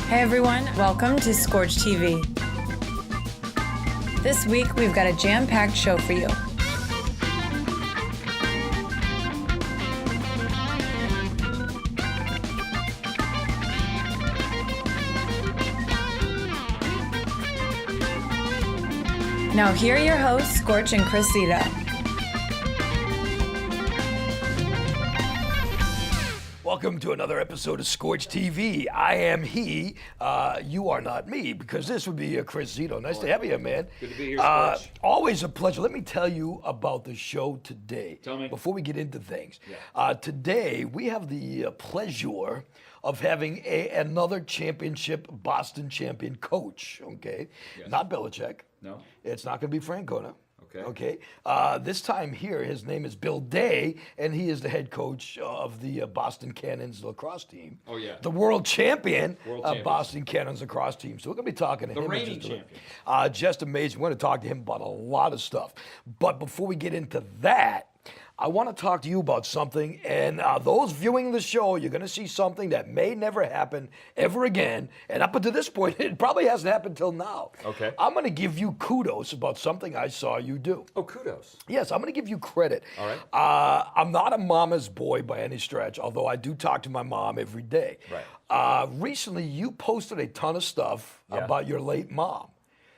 Hey everyone, welcome to Scorch TV. This week we've got a jam-packed show for you. Now here are your hosts, Scorch and Chris Zito. Welcome to another episode of Scorch TV. I am he. You are not me, because this would be Chris Zito. Nice to have you, man. Good to be here, Scorch. Always a pleasure. Let me tell you about the show today. Tell me. Before we get into things. Yeah. Today, we have the pleasure of having another championship Boston champion coach, okay? Yes. Not Belichick. No. It's not going to be Francona. Okay. This time here, his name is Bill Day, and he is the head coach of the Boston Cannons lacrosse team. Oh, yeah. The world champion World Boston Cannons lacrosse team. So we're going to be talking to him. The reigning in just a minute. champion. Just amazing. We're going to talk to him about a lot of stuff. But before we get into that, I want to talk to you about something, and those viewing the show, you're going to see something that may never happen ever again, and up until this point, it probably hasn't happened till now. Okay. I'm going to give you kudos about something I saw you do. Oh, kudos. Yes, I'm going to give you credit. All right. I'm not a mama's boy by any stretch, although I do talk to my mom every day. Right. Recently, you posted a ton of stuff Yeah. about your late mom.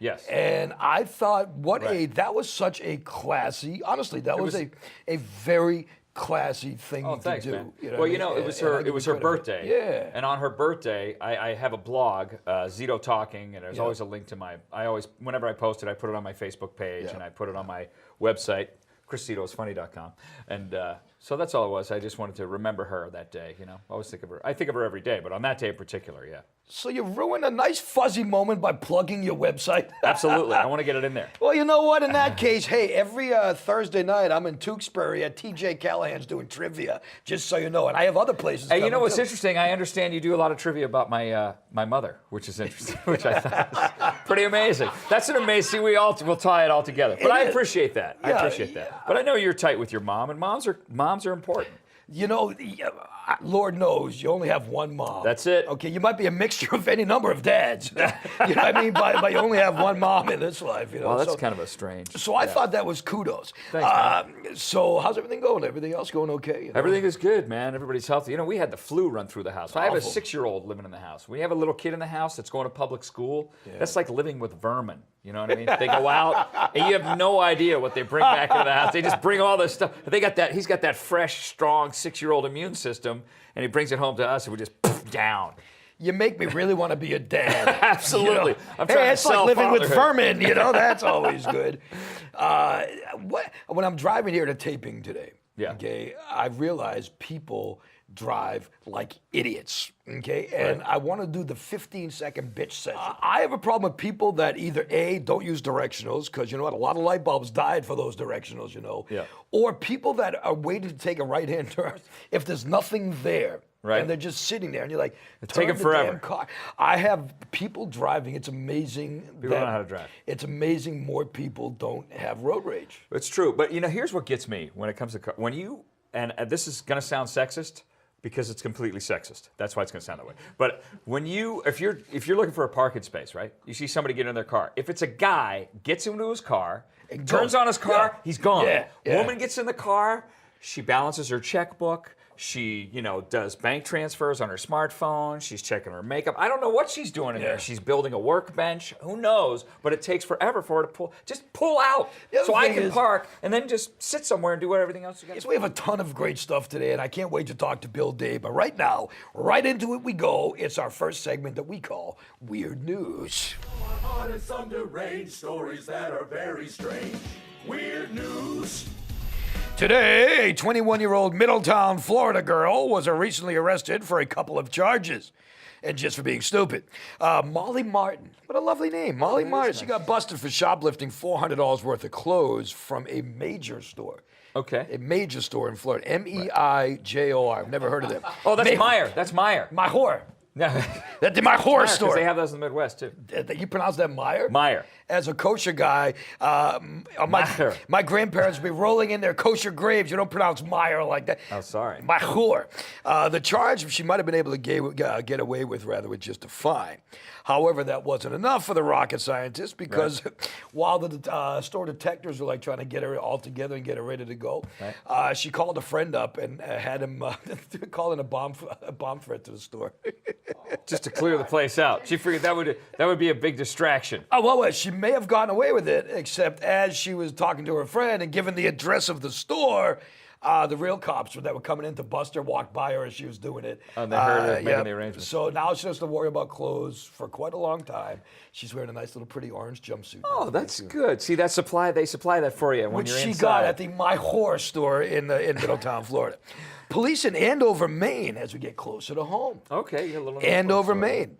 Yes. And I thought, Right. that was such a classy, honestly, that was a very classy thing Oh, to thanks, do. man. You know Well, what I you know, mean? it was And I her. give It you was her credit for it. birthday. Yeah. And on her birthday, I have a blog, Zito Talking, and there's Yeah. always a link to my. I always, whenever I post it, I put it on my Facebook page, Yeah. and I put it on my website, ChrisZitoIsFunny.com, and so that's all it was. I just wanted to remember her that day. You know, I always think of her. I think of her every day, but on that day in particular, yeah. So you ruined a nice fuzzy moment by plugging your website. Absolutely, I want to get it in there. Well, you know what? In that case, hey, every Thursday night I'm in Tewksbury at TJ Callahan's doing trivia, just so you know. And I have other places. Hey, you know coming, what's too. interesting? I understand you do a lot of trivia about my my mother, which is interesting, which I thought was pretty amazing. That's an amazing. We'll tie it all together. But I appreciate that. I Yeah, appreciate that. But I know you're tight with your mom, and moms are important. You know, Lord knows you only have one mom. That's it. Okay, you might be a mixture of any number of dads. You know what I mean? But you only have one mom in this life. You know. Well, that's so, kind of a strange. So I yeah. thought that was kudos. Thanks, so how's everything going? Everything else going okay? You know? Everything is good, man. Everybody's healthy. You know, we had the flu run through the house. I have a Awful. 6-year-old living in the house. We have a little kid in the house that's going to public school. Yeah. That's like living with vermin. You know what I mean? They go out, and you have no idea what they bring back into the house. They just bring all this stuff. They got that. He's got that fresh, strong 6-year-old immune system, and he brings it home to us, and we just poof down. You make me really want to be a dad. Absolutely. You know? I'm Hey, trying to it's like sell living with fatherhood. vermin. You know, that's always good. When I'm driving here to taping today, Yeah. okay, I realize people drive like idiots, okay? And I want to do the 15-second bitch session. I have a problem with people that either A, don't use directionals, because you know what, a lot of light bulbs died for those directionals, you know? Yeah. Or people that are waiting to take a right-hand turn if there's nothing there. Right. And they're just sitting there, and you're like, It's turn taking the forever. damn car. I have people driving. It's amazing. People don't know how to drive. It's amazing more people don't have road rage. It's true, but you know, here's what gets me when it comes to when you and this is going to sound sexist because it's completely sexist. That's why it's going to sound that way. But when if you're looking for a parking space, right? You see somebody get in their car. If it's a guy gets into his car, turns on his car, he's gone. Yeah. Woman gets in the car, she balances her checkbook. She, you know, does bank transfers on her smartphone. She's checking her makeup. I don't know what she's doing in there. She's building a workbench. Who knows? But it takes forever for her to pull out. The other So I thing can is- park and then just sit somewhere and do everything else you got to So we have a ton of great stuff today, and I can't wait to talk to Bill Day. But right now, right into it we go. It's our first segment that we call Weird News. On and some deranged stories that are very strange. Weird news. Today, a 21-year-old Middletown, Florida girl was recently arrested for a couple of charges. And just for being stupid. Molly Martin. What a lovely name. Molly Martin. She got busted for shoplifting $400 worth of clothes from a major store. Okay. A major store in Florida. M-E-I-J-O-R. I've never heard of them. Oh, that's Meyer. That's Meyer. My whore. No. That's my horror Because story. they have those in the Midwest too. You pronounce that Meyer? Meyer. As a kosher guy, Meyer. my grandparents would be rolling in their kosher graves. You don't pronounce Meyer like that. Oh, sorry. Meyer. The charge she might have been able to get away with, rather, with just a fine. However, that wasn't enough for the rocket scientists because while the store detectives were like trying to get her all together and get her ready to go, she called a friend up and had him call in a bomb threat to the store. Just to clear the place out. She figured that would be a big distraction. Oh, well, she may have gotten away with it, except as she was talking to her friend and given the address of the store, the real cops that were coming in to bust her walked by her as she was doing it. And they heard her making the arrangements. So now she has to worry about clothes for quite a long time. She's wearing a nice little pretty orange jumpsuit. Oh, that's good. See, they supply that for you when which you're she inside. got at the My Horror store in Middletown, Florida. Police in Andover, Maine, as we get closer to home. Okay, you're a little Andover, Maine.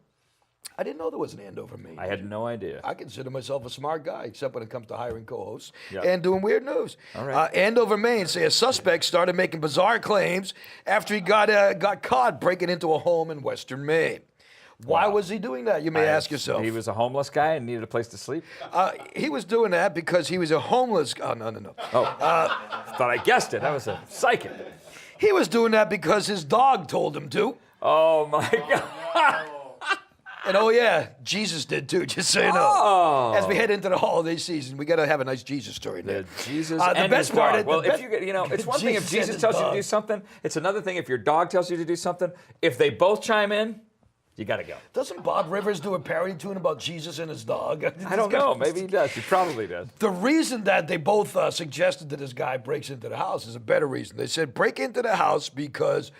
I didn't know there was an Andover, Maine. I had no idea. I consider myself a smart guy, except when it comes to hiring co-hosts Yep. and doing weird news. All right. Andover, Maine, say a suspect started making bizarre claims after he got caught breaking into a home in Western Maine. Why was he doing that? You may ask yourself. He was a homeless guy and needed a place to sleep? He was doing that because he was a homeless. Oh no. Thought I guessed it. That was a psychic. He was doing that because his dog told him to. Oh my God. And oh yeah, Jesus did too, just so you know. Oh. As we head into the holiday season, we got to have a nice Jesus story there. Jesus the and best his part dog. is- Well, the if best- it's one thing if Jesus and Jesus his tells you to dog. do something. It's another thing if your dog tells you to do something. If they both chime in, you got to go. Doesn't Bob Rivers do a parody tune about Jesus and his dog? I don't know. Maybe he does. He probably does. The reason that they both suggested that this guy breaks into the house is a better reason. They said break into the house because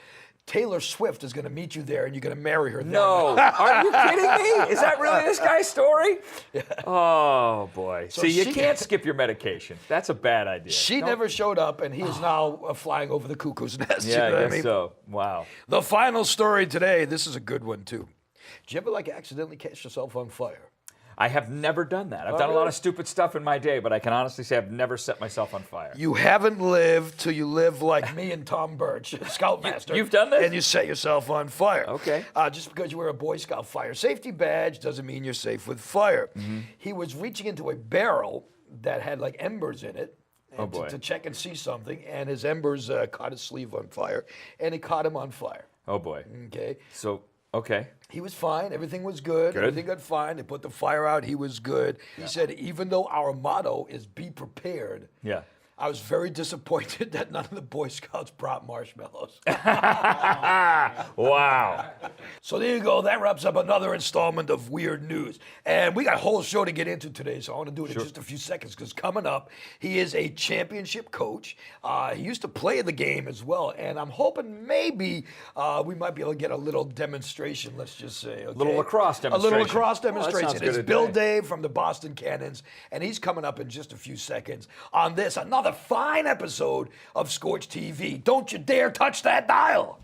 Taylor Swift is going to meet you there and you're going to marry her there. No. Are you kidding me? Is that really this guy's story? Yeah. Oh, boy. See, you she- can't skip your medication. That's a bad idea. She never showed up, and he is now flying over the cuckoo's nest. Yeah, you know I what guess mean? so. Wow. The final story today, this is a good one, too. Did you ever, accidentally catch yourself on fire? I have never done that. I've done a lot of stupid stuff in my day, but I can honestly say I've never set myself on fire. You haven't lived till you live like me and Tom Birch, Scoutmaster. You've done this? And you set yourself on fire. Okay. Just because you wear a Boy Scout fire safety badge doesn't mean you're safe with fire. Mm-hmm. He was reaching into a barrel that had embers in it. Oh, boy. To check and see something, and his embers caught his sleeve on fire, and it caught him on fire. Oh, boy. Okay. So, okay. He was fine. Everything was good. Everything got fine. They put the fire out. He was good. He said, even though our motto is be prepared, Yeah. I was very disappointed that none of the Boy Scouts brought marshmallows. Wow. So there you go. That wraps up another installment of Weird News. And we got a whole show to get into today, so I want to do it in just a few seconds because coming up, he is a championship coach. He used to play the game as well, and I'm hoping maybe we might be able to get a little demonstration, let's just say. Okay? Little lacrosse A little demonstration. lacrosse Oh, that demonstration. sounds good It's today. Bill Dave from the Boston Cannons, and he's coming up in just a few seconds on this, another fine episode of Scorch TV. Don't you dare touch that dial.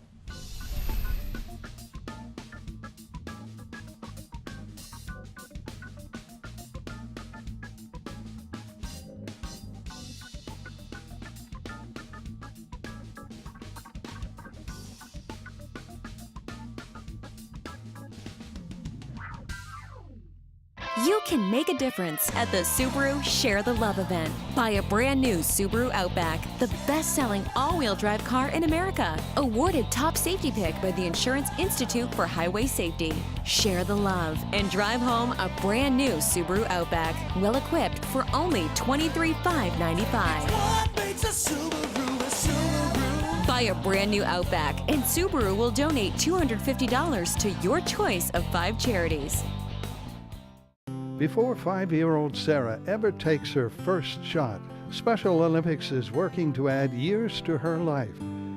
You can make a difference at the Subaru Share the Love event. Buy a brand new Subaru Outback, the best-selling all-wheel drive car in America. Awarded top safety pick by the Insurance Institute for Highway Safety. Share the love and drive home a brand new Subaru Outback, well equipped for only $23,595. What makes a Subaru a Subaru? Buy a brand new Outback, and Subaru will donate $250 to your choice of 5 charities. Before 5-year-old Sarah ever takes her first shot, Special Olympics is working to add years to her life.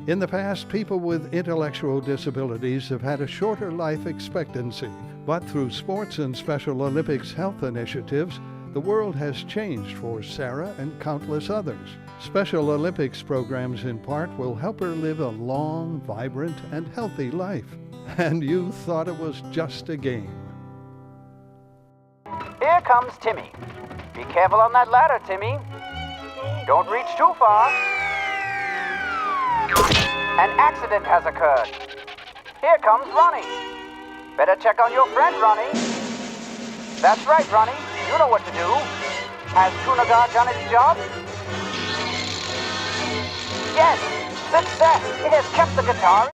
In the past, people with intellectual disabilities have had a shorter life expectancy. But through sports and Special Olympics health initiatives, the world has changed for Sarah and countless others. Special Olympics programs in part will help her live a long, vibrant, and healthy life. And you thought it was just a game. Here comes Timmy. Be careful on that ladder, Timmy. Don't reach too far. An accident has occurred. Here comes Ronnie. Better check on your friend, Ronnie. That's right, Ronnie. You know what to do. Has Tunagar done its job? Yes! Success! It has kept the guitar.